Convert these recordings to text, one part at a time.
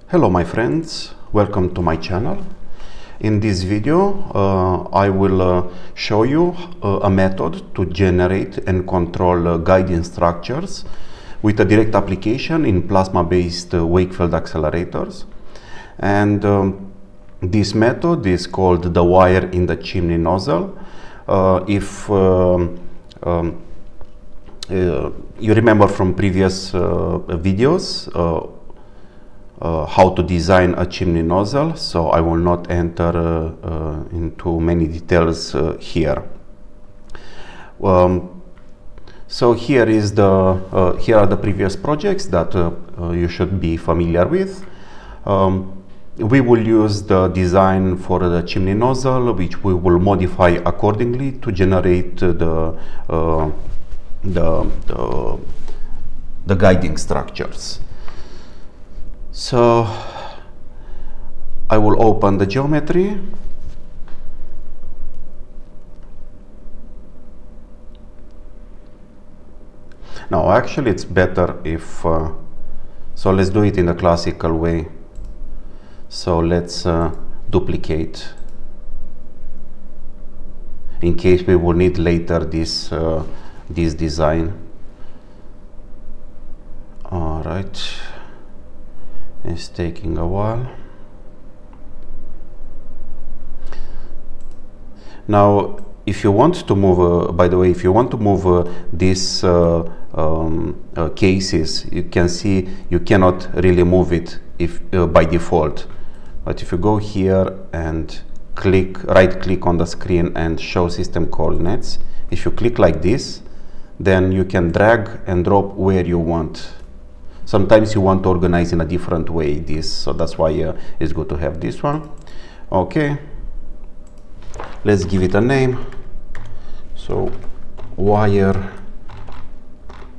Hello my friends, welcome to my channel. In this video I will show you a method to generate and control guiding structures with a direct application in plasma-based Wakefield accelerators. And this method is called the wire in the chimney nozzle. If you remember from previous videos how to design a chimney nozzle, so I will not enter into many details here. So here are the previous projects that you should be familiar with. We will use the design for the chimney nozzle, which we will modify accordingly to generate the guiding structures. So I will open the geometry. Now actually it's better if, so let's do it in the classical way. So let's duplicate in case we will need later this design. All right. It's taking a while. Now, if you want to move, by the way, if you want to move these cases, you can see you cannot really move it if by default. But if you go here and right click on the screen and show system coordinates, if you click like this, then you can drag and drop where you want. Sometimes you want to organize in a different way this, so that's why it's good to have this one. Okay, let's give it a name. So wire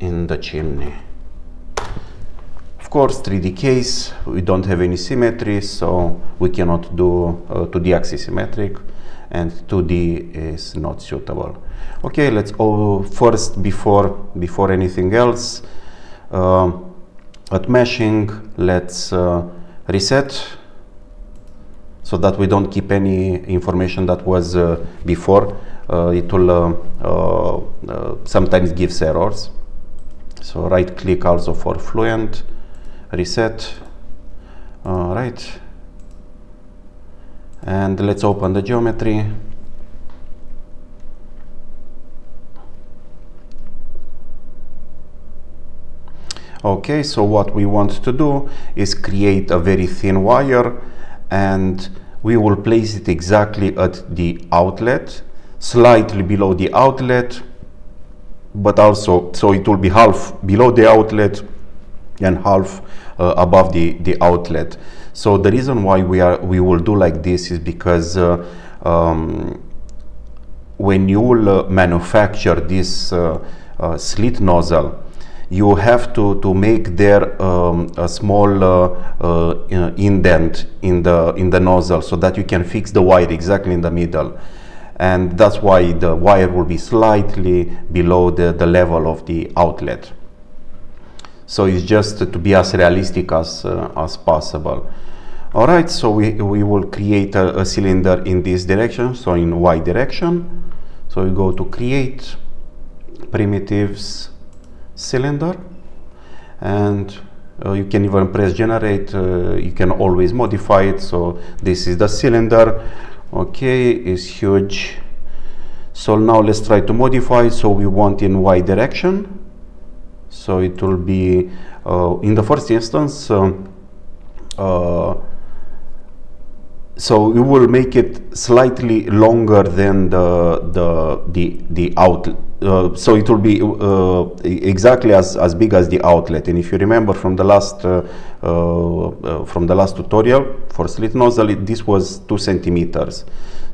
in the chimney. Of course, 3D case, we don't have any symmetry, so we cannot do 2D axis symmetric, and 2D is not suitable. Okay, let's first, before anything else, at meshing, let's reset so that we don't keep any information that was before. It will sometimes gives errors. So right click also for Fluent, reset. All right. And let's open the geometry. Okay, so what we want to do is create a very thin wire, and we will place it exactly at the outlet, slightly below the outlet, but also, so it will be half below the outlet and half above the outlet. So the reason why we will do like this is because when you will manufacture this slit nozzle, you have to make there a small indent in the nozzle so that you can fix the wire exactly in the middle, and that's why the wire will be slightly below the level of the outlet. So it's just to be as realistic as possible. All right, so we will create a cylinder in this direction, so in Y direction. So we go to create primitives cylinder, and you can even press generate. You can always modify it. So this is the cylinder. Okay, it's huge. So now let's try to modify. So we want in Y direction. So it will be in the first instance. So we will make it slightly longer than the outlet. So it will be exactly as big as the outlet. And if you remember from the last tutorial for slit nozzle, this was 2 centimeters.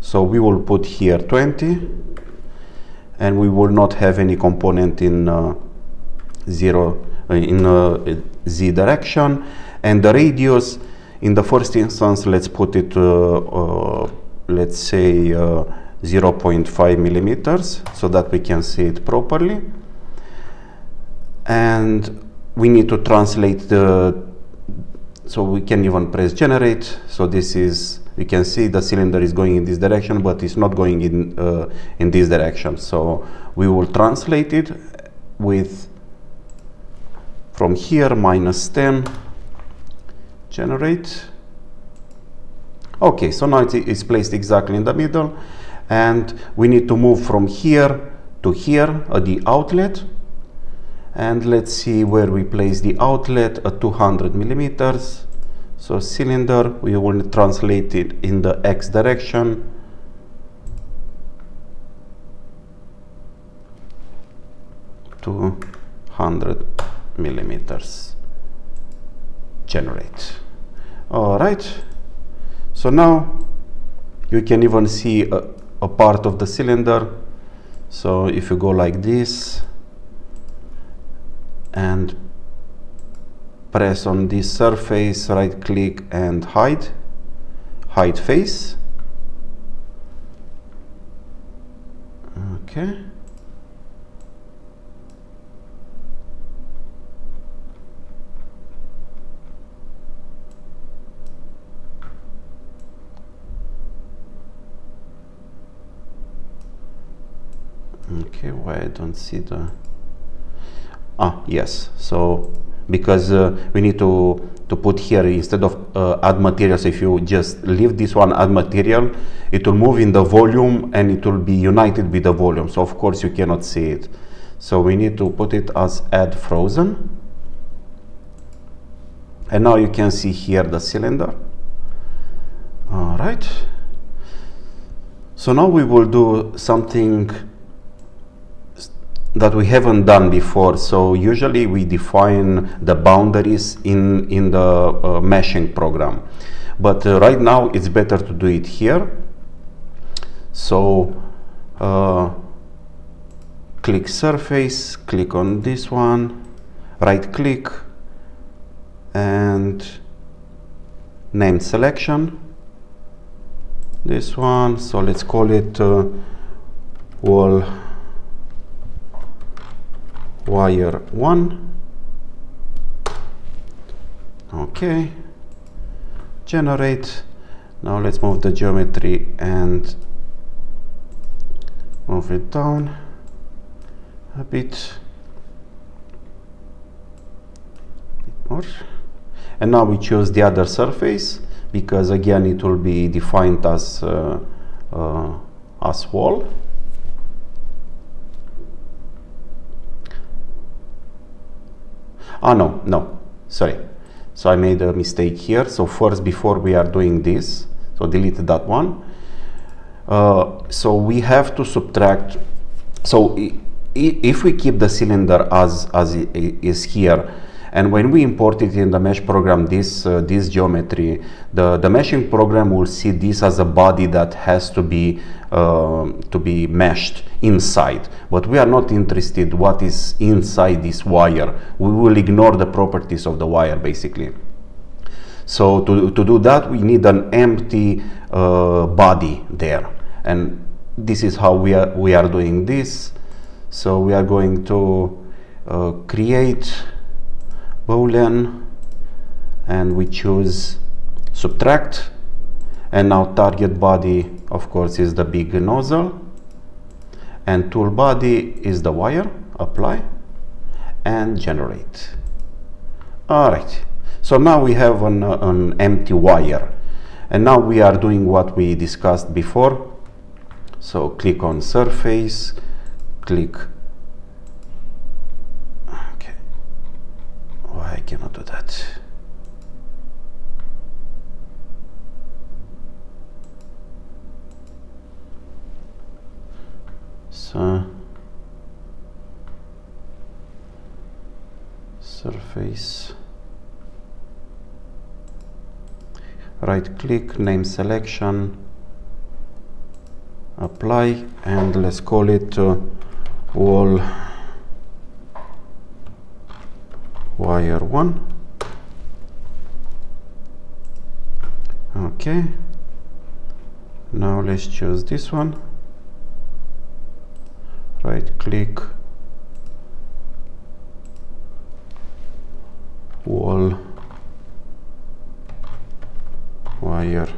So we will put here 20, and we will not have any component in Z direction, and the radius in the first instance, let's put it let's say 0.5 millimeters so that we can see it properly. And we need to translate So we can even press generate. So this is, you can see the cylinder is going in this direction, but it's not going in this direction. So we will translate it with, from here, -10, generate. Okay, so now it's placed exactly in the middle, and we need to move from here to here at the outlet. And let's see where we place the outlet at 200 millimeters. So cylinder, we will translate it in the X direction. (200 millimeters). Generate. All right. So now you can even see a part of the cylinder. So if you go like this and press on this surface, right click and hide face. Okay. Okay, why I don't see the, yes, so because we need to put here instead of add material. So if you just leave this one, add material, it will move in the volume and it will be united with the volume, so of course you cannot see it. So we need to put it as add frozen, and now you can see here the cylinder. All right, so now we will do something that we haven't done before. So usually we define the boundaries in the meshing program, but right now it's better to do it here. So click surface, click on this one, right click and name selection, this one. So let's call it wall wire 1. Okay, generate. Now let's move the geometry and move it down a bit more. And now we choose the other surface, because again it will be defined as wall. No, sorry. So I made a mistake here. So first, before we are doing this, so delete that one. So we have to subtract. So if we keep the cylinder as it is here, and when we import it in the mesh program, this geometry, the meshing program will see this as a body that has to be meshed inside. But we are not interested what is inside this wire. We will ignore the properties of the wire basically. So to do that, we need an empty body there, and this is how we are doing this. So we are going to create Boolean, and we choose subtract, and now target body of course is the big nozzle, and tool body is the wire. Apply and generate. All right, so now we have an empty wire, and now we are doing what we discussed before. So click on surface, click. I cannot do that. So surface, right click, name selection, apply, and let's call it wall wire 1. Okay, now let's choose this one, right click, wall wire.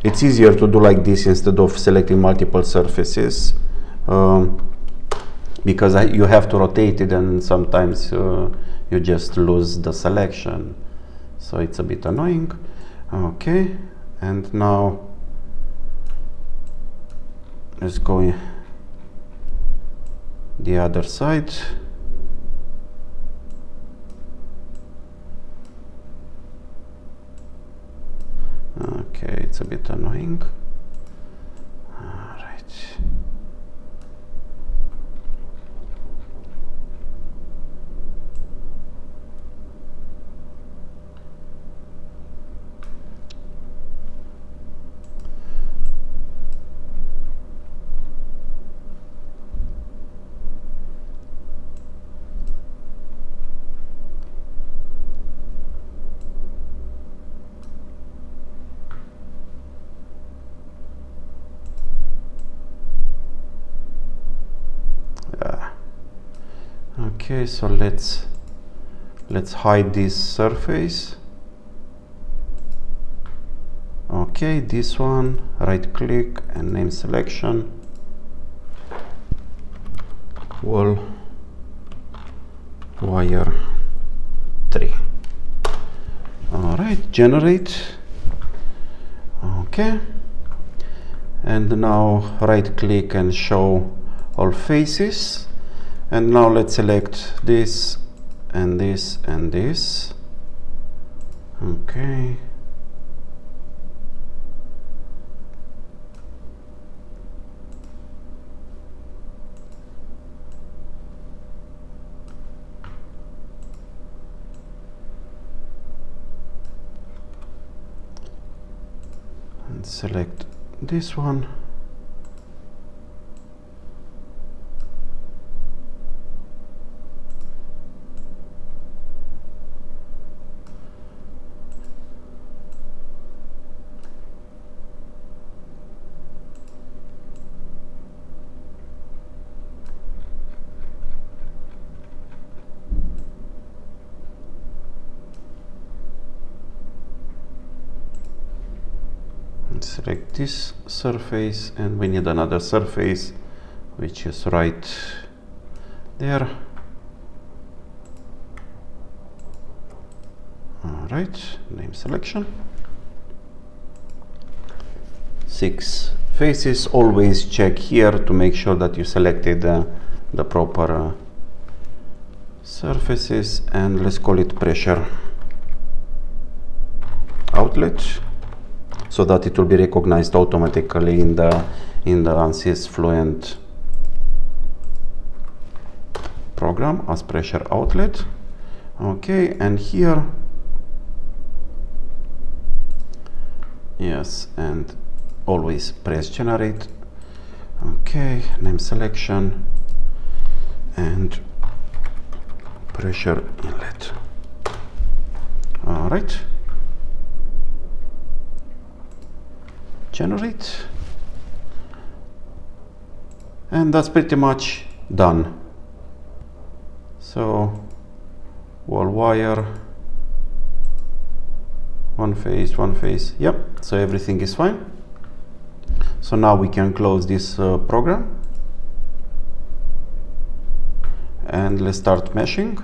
It's easier to do like this instead of selecting multiple surfaces, because you have to rotate it, and sometimes you just lose the selection, so it's a bit annoying. Okay, and now let's go the other side. Okay, it's a bit annoying. All right. Okay, so let's hide this surface. Okay, this one, right click and name selection, wall wire 3. All right, generate. Okay, and now right click and show all faces. And now let's select this and this and this. Okay. And select this one. Select this surface, and we need another surface which is right there. All right, name selection. 6 faces. Always check here to make sure that you selected the proper surfaces, and let's call it pressure outlet, so that it will be recognized automatically in the Ansys Fluent program as pressure outlet. Okay, and here, yes, and always press generate. Okay, name selection and pressure inlet. All right. Generate, and that's pretty much done. So wall wire, one face, yep, so everything is fine. So now we can close this program, and let's start meshing.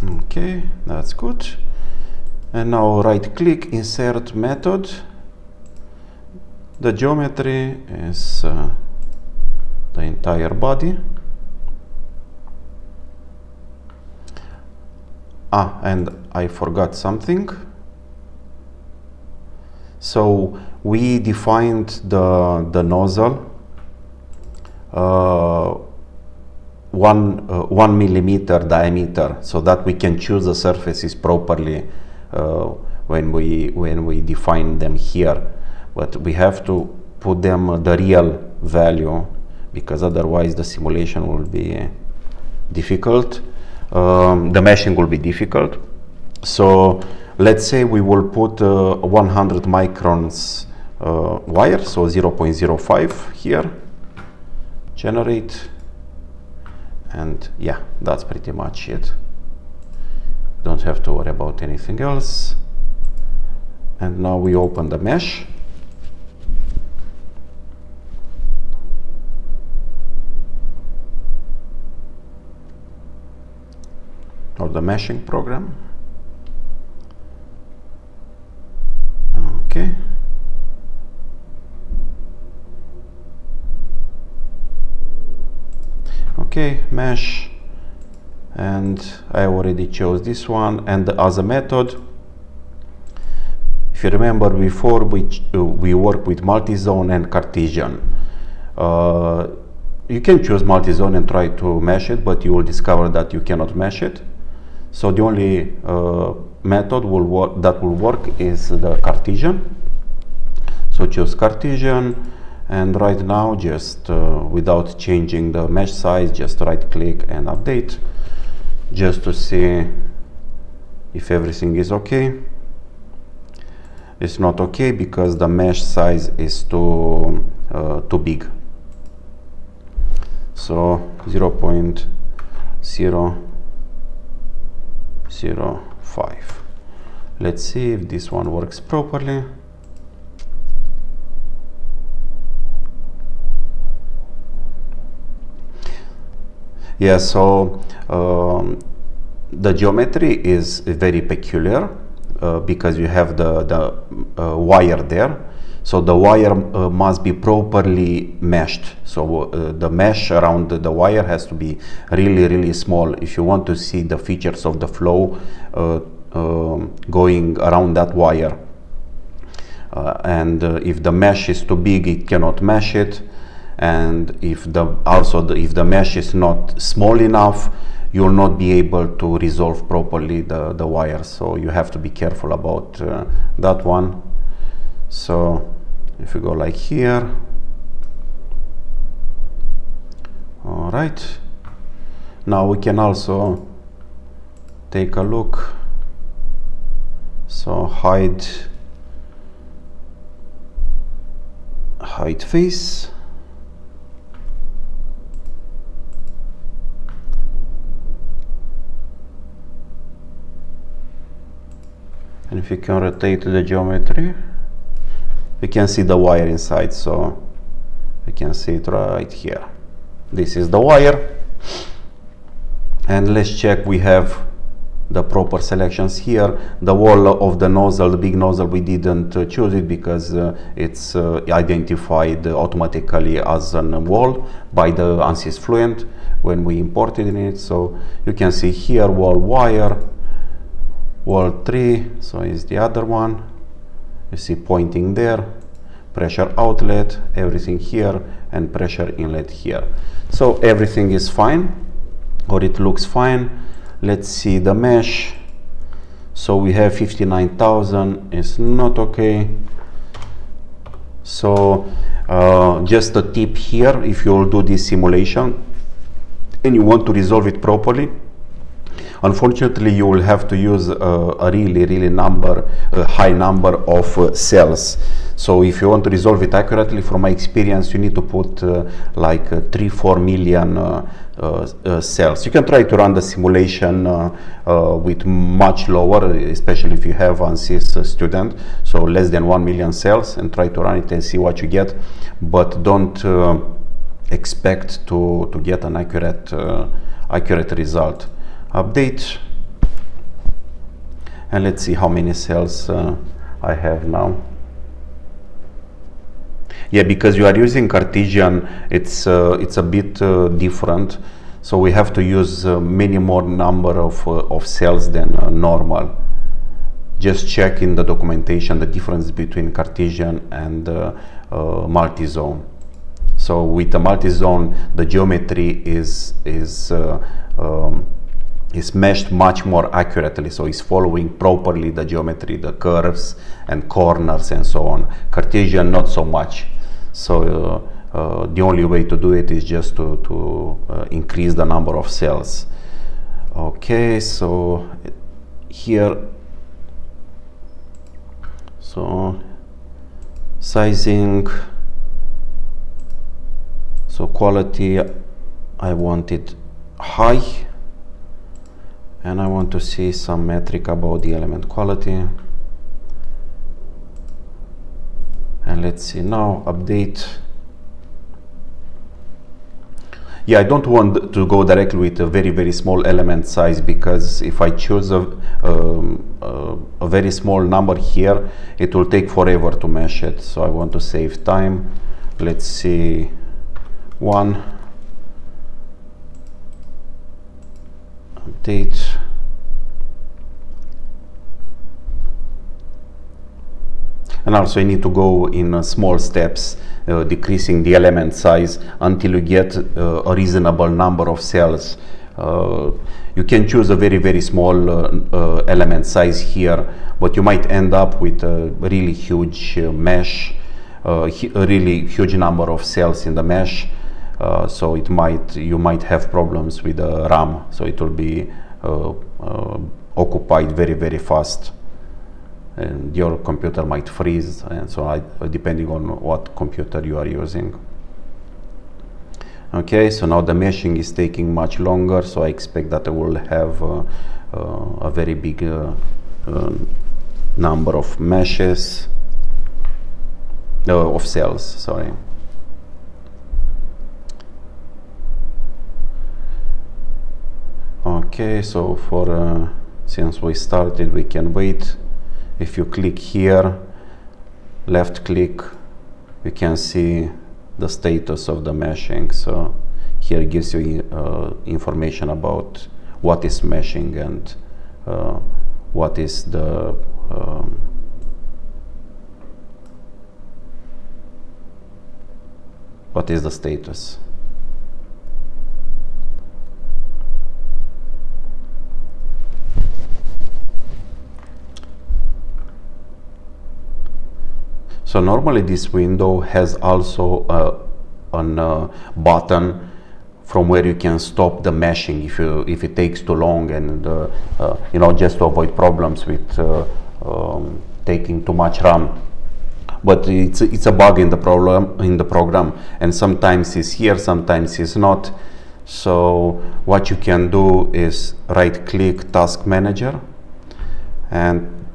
Okay, that's good. And now right click, insert method. The geometry is the entire body. And I forgot something. So we defined the nozzle 1 millimeter diameter, so that we can choose the surfaces properly when we define them here. But we have to put them the real value, because otherwise the simulation will be difficult. the meshing will be difficult. So let's say we will put 100 microns wire, so 0.05 here, generate, and yeah, that's pretty much it. Don't have to worry about anything else. And now we open the mesh. Or the meshing program. Okay. Okay, mesh, and I already chose this one. And as a method, if you remember before, we work with multi-zone and Cartesian. You can choose multi-zone and try to mesh it, but you will discover that you cannot mesh it. So the only method that will work is the Cartesian. So choose Cartesian, and right now, just without changing the mesh size, just right click and update, just to see if everything is okay. It's not okay because the mesh size is too big. So 0.005. Let's see if this one works properly. Yeah, so the geometry is very peculiar because you have the wire there. So the wire must be properly meshed. So the mesh around the wire has to be really, really small if you want to see the features of the flow going around that wire. And if the mesh is too big, it cannot mesh it. And if the mesh is not small enough, you will not be able to resolve properly the wire. So you have to be careful about that one. So if you go like here, all right. Now we can also take a look. So hide face. And if you can rotate the geometry, we can see the wire inside, so we can see it right here. This is the wire. And let's check we have the proper selections here. The wall of the nozzle, the big nozzle, we didn't choose it because it's identified automatically as a wall by the Ansys Fluent when we imported it. So you can see here wall wire, wall 3, so is the other one. You see pointing there, pressure outlet, everything here, and pressure inlet here. So everything is fine, or it looks fine. Let's see the mesh. So we have 59,000, is not okay. So just a tip here, if you will do this simulation and you want to resolve it properly, unfortunately you will have to use a really high number of cells. So if you want to resolve it accurately, from my experience, you need to put like 3-4 million cells. You can try to run the simulation with much lower, especially if you have Ansys Student, so less than 1 million cells, and try to run it and see what you get. But don't expect to get an accurate result. Update, and let's see how many cells I have now. Yeah, because you are using Cartesian, it's a bit different. So we have to use many more number of cells than normal. Just check in the documentation the difference between Cartesian and multi-zone. So with the multi-zone, the geometry is meshed much more accurately, so it's following properly the geometry, the curves and corners and so on. Cartesian, not so much. So the only way to do it is just to increase the number of cells. Okay, so here, so sizing, so quality, I want it high, and I want to see some metric about the element quality. And let's see now, update. Yeah, I don't want to go directly with a very small element size, because if I choose a very small number here, it will take forever to mesh it. So I want to save time. Let's see, 1. Update. And also you need to go in small steps, decreasing the element size until you get a reasonable number of cells. You can choose a very small element size here, but you might end up with a really huge mesh, a really huge number of cells in the mesh. So you might have problems with the RAM, so it will be occupied very fast, and your computer might freeze, and so depending on what computer you are using. Okay, so now the meshing is taking much longer, so I expect that I will have a very big number of meshes, of cells, sorry. Okay, so for since we started, we can wait. If you click here, left click, you can see the status of the meshing. So here it gives you information about what is meshing and what is the status. So normally this window has also a button from where you can stop the meshing if it takes too long, and you know, just to avoid problems with taking too much RAM. But it's a bug in the program, and sometimes it's here, sometimes it's not. So what you can do is right click Task Manager, and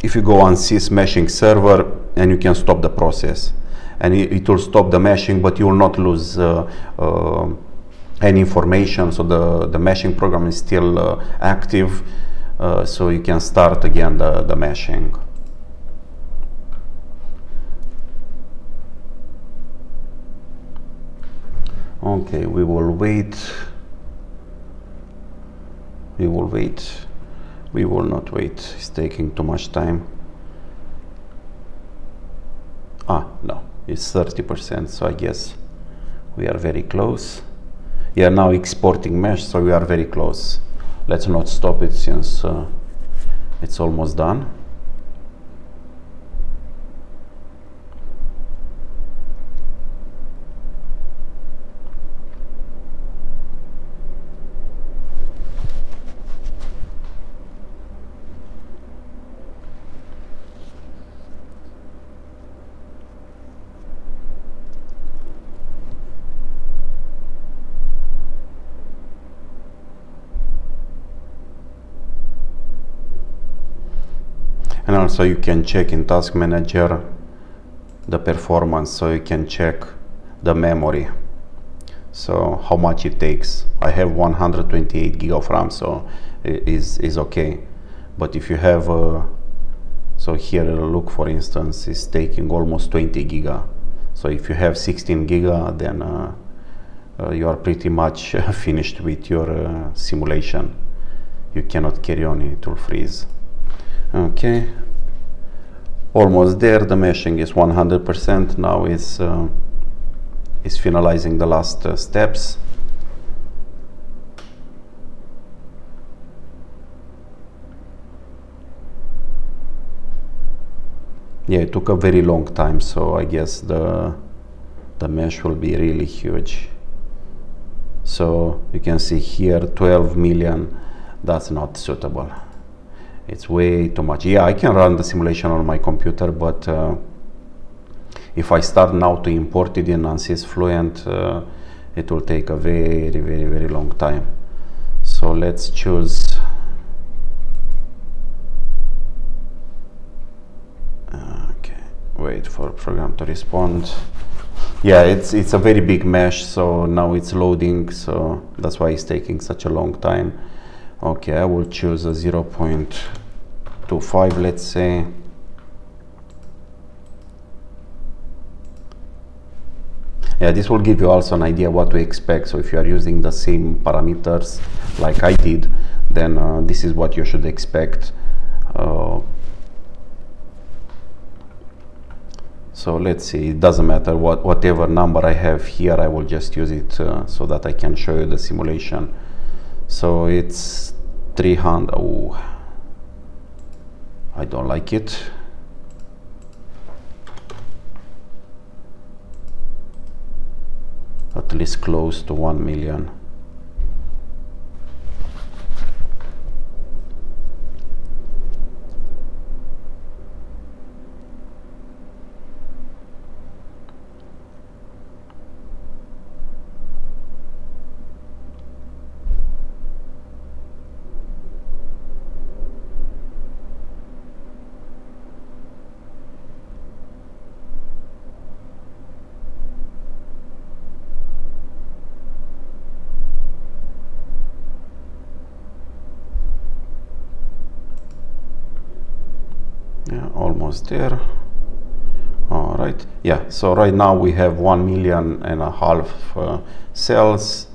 if you go on Ansys Meshing Server, and you can stop the process, and it will stop the meshing, but you will not lose any information. So the meshing program is still active, so you can start again the meshing. Okay, we will wait. We will wait. We will not wait. It's taking too much time. No, it's 30%, so I guess we are very close. Yeah, now exporting mesh, so we are very close. Let's not stop it since it's almost done. And also you can check in Task Manager the performance, so you can check the memory, so how much it takes. I have 128 gig of RAM, so it is okay. But if you have so here look, for instance, is taking almost 20 giga. So if you have 16 giga, then you are pretty much finished with your simulation. You cannot carry on, it will freeze. Okay, almost there. The meshing is 100%. Now is finalizing the last steps. Yeah, it took a very long time, so I guess the mesh will be really huge. So you can see here 12 million, that's not suitable. It's way too much. Yeah, I can run the simulation on my computer, but if I start now to import it in Ansys Fluent, it will take a very long time. So let's choose okay, wait for program to respond. Yeah, it's a very big mesh, so now it's loading, so that's why it's taking such a long time. Okay, I will choose a 0.25, let's say. Yeah, this will give you also an idea what to expect. So if you are using the same parameters like I did, then this is what you should expect. So let's see, it doesn't matter whatever number I have here, I will just use it so that I can show you the simulation. So it's 300, oh, I don't like it. At least close to 1 million. Yeah, almost there. All right. Yeah, so right now we have 1.5 million cells.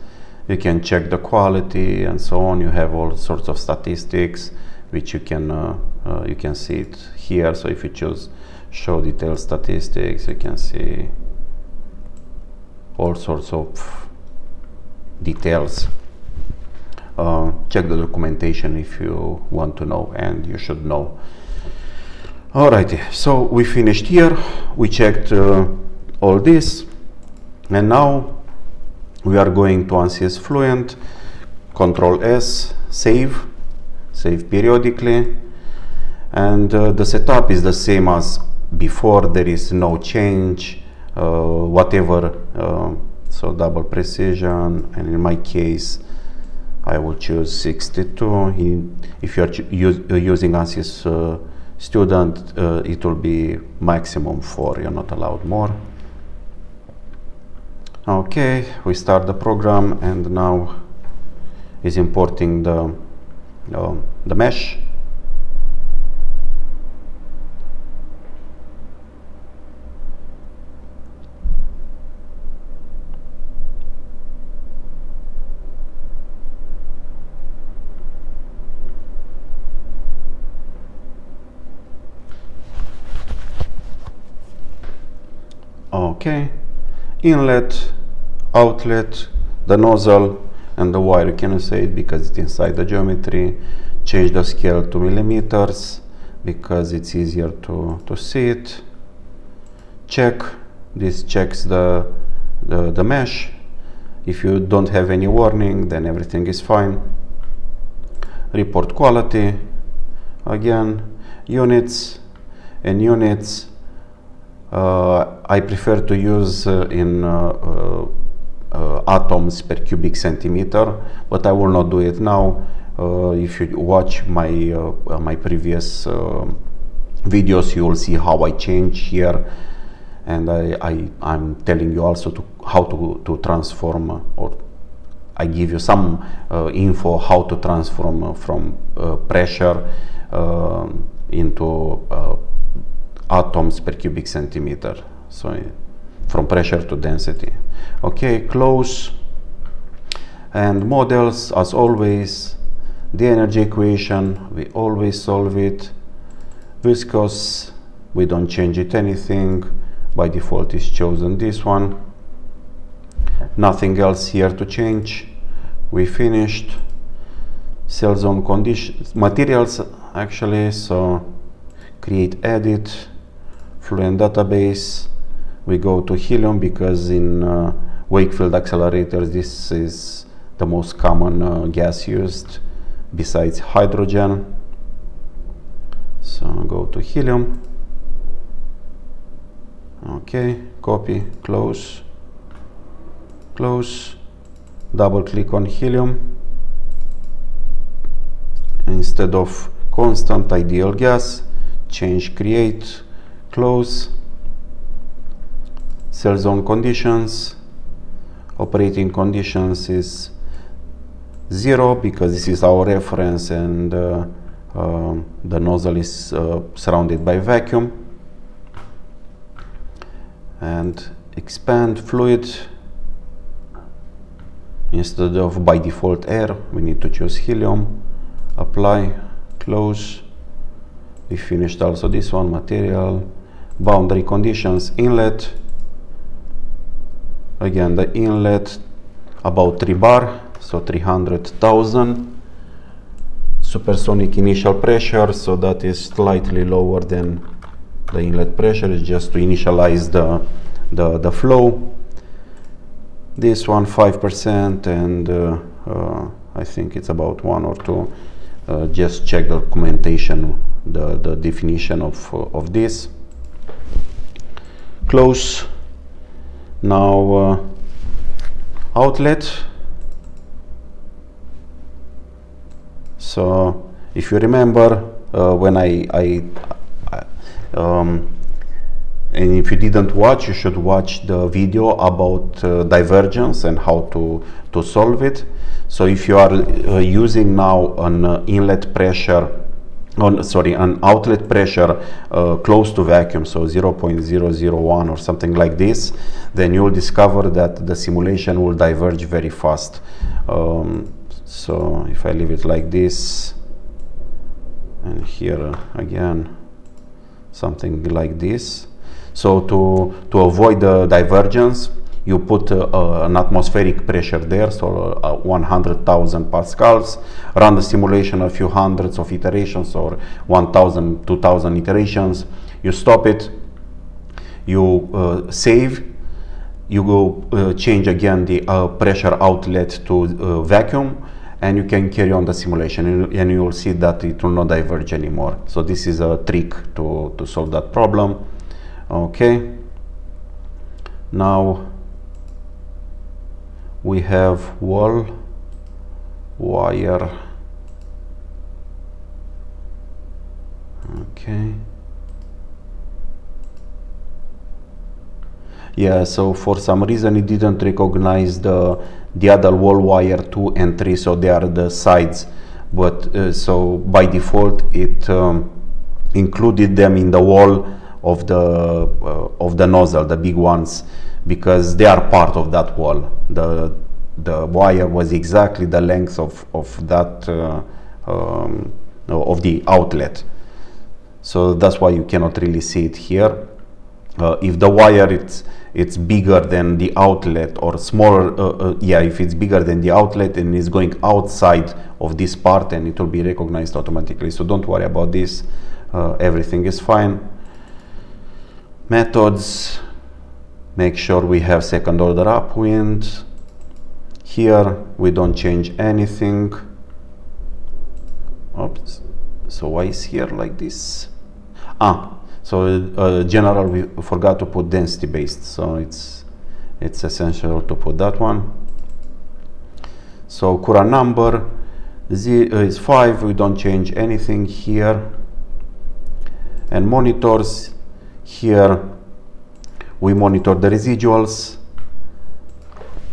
You can check the quality and so on. You have all sorts of statistics which you can see it here. So if you choose show detailed statistics, you can see all sorts of details. Check the documentation if you want to know, and you should know. Alrighty, so we finished here, we checked all this, and now we are going to Ansys Fluent, Control S, save periodically, and the setup is the same as before. There is no change, whatever, so double precision, and in my case I will choose 62. If you are using Ansys Student, it will be maximum 4, you're not allowed more. Okay, we start the program, and now is importing the mesh. Okay, inlet, outlet, the nozzle, and the wire. You cannot say it because it's inside the geometry. Change the scale to millimeters because it's easier to see it. Check, this checks the mesh. If you don't have any warning, then everything is fine. Report quality, again, units and units. I prefer to use in atoms per cubic centimeter, but I will not do it now. If you watch my previous videos, you will see how I change here, and I'm telling you also how to transform, or I give you some info how to transform from pressure into atoms per cubic centimeter, so from pressure to density. Okay, close. And models, as always, the energy equation, we always solve it. Viscous, we don't change it anything, by default is chosen this one. Nothing else here to change. We finished. Cell zone conditions, materials actually, so create edit, Fluent database. We go to helium because in Wakefield accelerators this is the most common gas used besides hydrogen. So go to helium. Okay, copy, close, close, double click on helium. Instead of constant ideal gas, change create, close, cell zone conditions, operating conditions is 0 because this is our reference, and the nozzle is surrounded by vacuum. And expand fluid. Instead of by default air, we need to choose helium. Apply, close. We finished also this one, material, boundary conditions, inlet. Again, the inlet about 3 bar, so 300,000. Supersonic initial pressure, so that is slightly lower than the inlet pressure, is just to initialize the flow. This one 5%, and I think it's about 1 or 2. Just check the documentation, the definition of this. Close. Now outlet. So if you remember, when and if you didn't watch, you should watch the video about divergence and how to solve it. So if you are using now an inlet pressure, an outlet pressure close to vacuum, so 0.001 or something like this, then you will discover that the simulation will diverge very fast. So if I leave it like this, and here again something like this. So to avoid the divergence, you put an atmospheric pressure there, so 100,000 pascals, run the simulation a few hundreds of iterations or 1,000, 2,000 iterations. You stop it, you save, you go change again the pressure outlet to vacuum, and you can carry on the simulation, and you will see that it will not diverge anymore. So this is a trick to solve that problem. Okay, now we have wall, wire. Okay, yeah, so for some reason it didn't recognize the other wall wire 2 and 3, so they are the sides, but so by default it included them in the wall of the nozzle, the big ones, because they are part of that wall. The wire was exactly the length of that of the outlet, so that's why you cannot really see it here. If the wire it's bigger than the outlet, or smaller, yeah, if it's bigger than the outlet and is going outside of this part, and it will be recognized automatically. So don't worry about this, everything is fine. Methods, make sure we have second order upwind. Here we don't change anything. Oops, so why is here like this? So general, we forgot to put density based, so it's essential to put that one. So current number is 5, we don't change anything here. And monitors, here we monitor the residuals.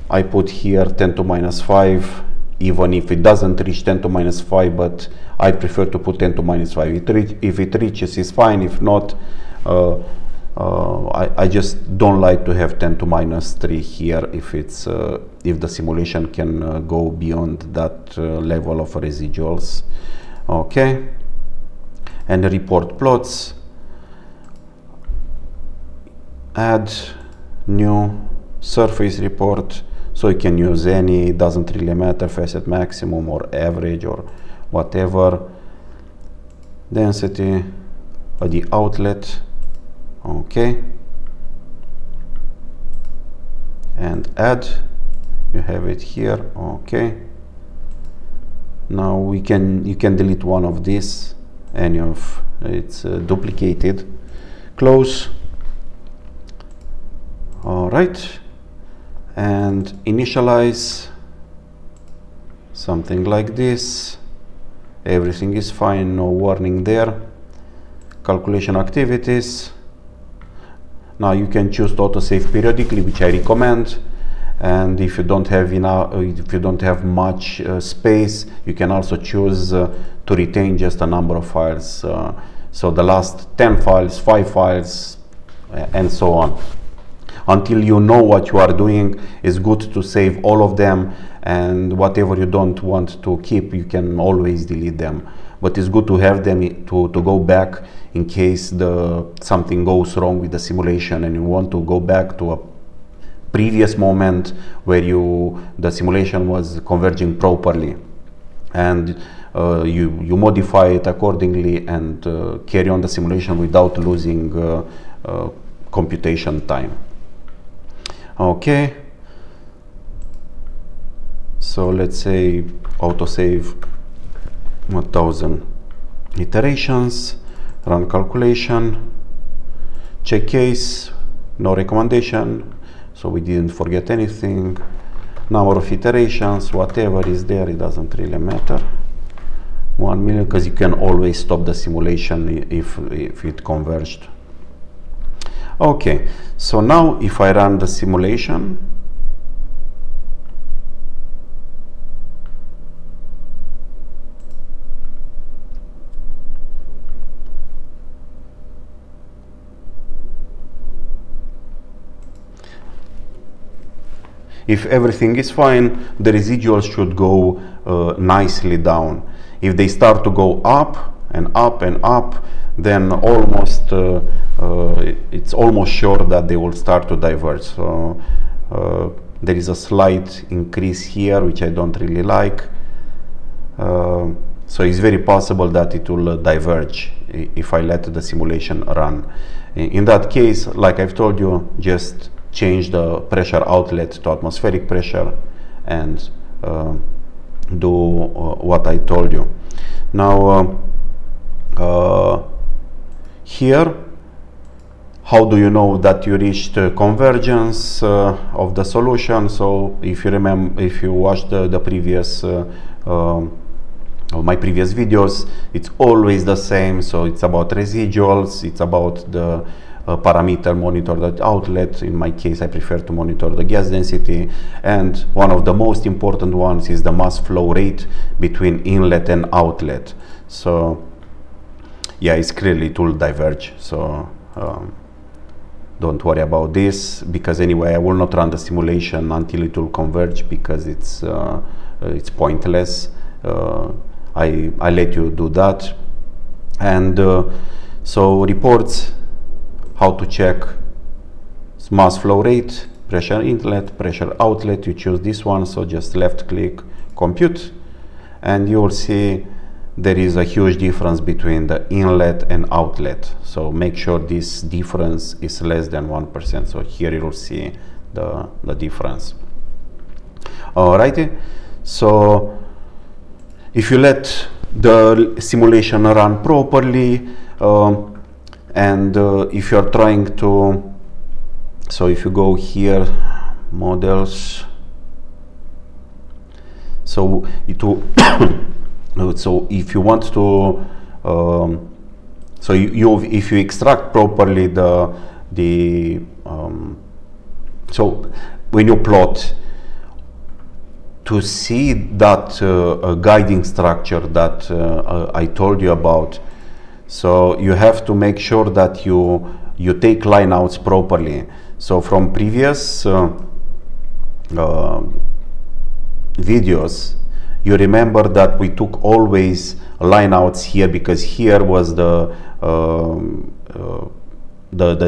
I put here 10 to minus 5, even if it doesn't reach 10 to minus 5, but I prefer to put 10 to minus 5. If it reaches, it's fine. If not, I just don't like to have 10 to minus 3 here if it's if the simulation can go beyond that level of residuals. Okay, and report plots. Add new surface report, so you can use any, doesn't really matter, facet maximum or average or whatever. Density of the outlet, okay, and add. You have it here. Okay. Now you can delete one of these, any of it's duplicated. Close. All right, and initialize something like this. Everything is fine, no warning there. Calculation activities. Now you can choose to autosave periodically, which I recommend. And if you don't have enough, if you don't have much space, you can also choose to retain just a number of files. So the last 10 files, 5 files, and so on. Until you know what you are doing, it's good to save all of them, and whatever you don't want to keep, you can always delete them. But it's good to have them to go back in case something goes wrong with the simulation and you want to go back to a previous moment where the simulation was converging properly, and you modify it accordingly and carry on the simulation without losing computation time. Okay, so let's say autosave 1000 iterations, run calculation, check case, no recommendation, so we didn't forget anything. Number of iterations, whatever is there, it doesn't really matter. 1 million, because you can always stop the simulation if it converged. Okay, so now if I run the simulation, if everything is fine, the residuals should go nicely down. If they start to go up and up and up, then it's almost sure that they will start to diverge. So there is a slight increase here, which I don't really like. So it's very possible that it will diverge if I let the simulation run. In that case, like I've told you, just change the pressure outlet to atmospheric pressure and do what I told you. Now here, how do you know that you reached convergence of the solution? So if you remember, if you watched the previous my previous videos, it's always the same. So it's about residuals, it's about the parameter monitor the outlet. In my case, I prefer to monitor the gas density, and one of the most important ones is the mass flow rate between inlet and outlet. So yeah, it's clearly it will diverge, so don't worry about this, because anyway I will not run the simulation until it will converge, because it's pointless. I let you do that. And so reports, how to check mass flow rate, pressure inlet, pressure outlet. You choose this one, so just left click, compute, and you will see there is a huge difference between the inlet and outlet. So make sure this difference is less than 1%. So here you will see the difference. Alrighty, so if you let the simulation run properly, and if you're trying to, so if you go here, models, so it will so if you want to so if you extract properly so when you plot, to see that guiding structure that I told you about, so you have to make sure that you take lineouts properly. So from previous videos, you remember that we took always lineouts here, because here was the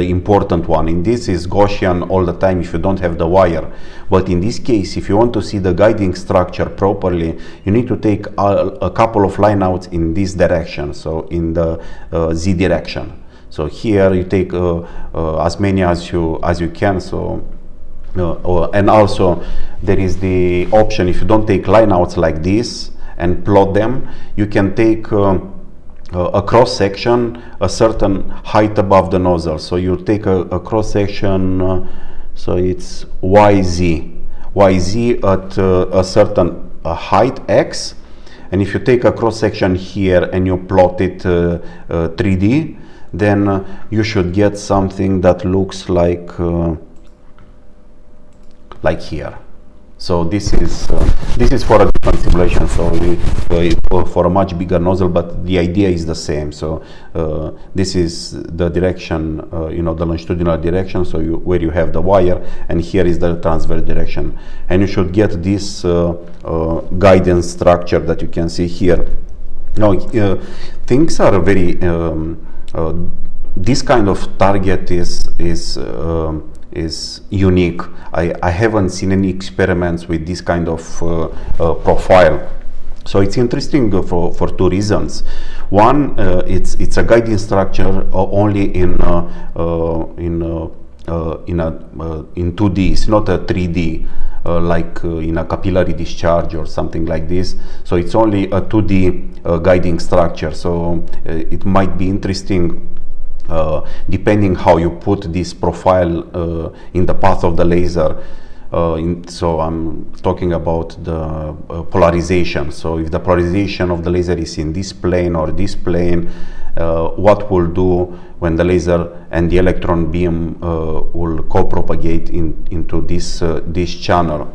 important one. In this is Gaussian all the time if you don't have the wire. But in this case, if you want to see the guiding structure properly, you need to take a couple of lineouts in this direction, so in the Z direction. So here you take as many as you can. So And also there is the option, if you don't take lineouts like this and plot them, you can take a cross section a certain height above the nozzle. So you take a cross section, so it's YZ at a certain height X, and if you take a cross section here and you plot it 3D, then you should get something that looks like here. So this is for a different simulation, so for a much bigger nozzle, but the idea is the same. So this is the direction, you know, the longitudinal direction, so where you have the wire, and here is the transverse direction, and you should get this guidance structure that you can see here. Now things are very this kind of target is unique. I haven't seen any experiments with this kind of profile. So it's interesting for two reasons. One, it's a guiding structure only in 2D. It's not a 3D like in a capillary discharge or something like this. So it's only a 2D guiding structure. So it might be interesting depending how you put this profile in the path of the laser. So I'm talking about the polarization. So if the polarization of the laser is in this plane or this plane, what will do when the laser and the electron beam will co-propagate into this channel.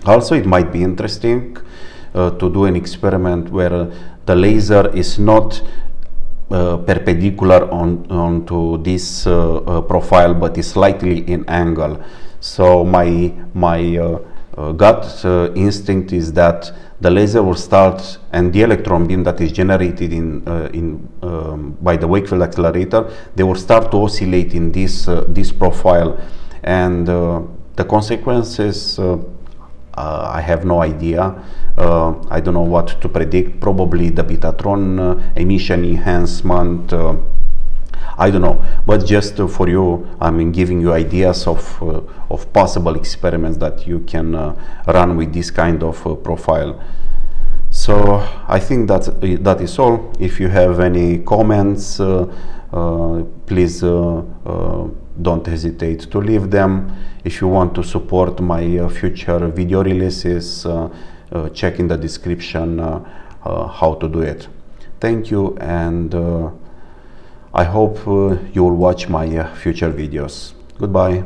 Also, it might be interesting to do an experiment where the laser is not perpendicular onto this profile, but is slightly in angle. So my gut instinct is that the laser will start, and the electron beam that is generated by the Wakefield accelerator, they will start to oscillate in this profile, and the consequences, I have no idea. I don't know what to predict. Probably the Betatron emission enhancement. I don't know. But just for you, I mean, giving you ideas of possible experiments that you can run with this kind of profile. So I think that is all. If you have any comments, please don't hesitate to leave them. If you want to support my future video releases, check in the description how to do it. Thank you, and I hope you will watch my future videos. Goodbye.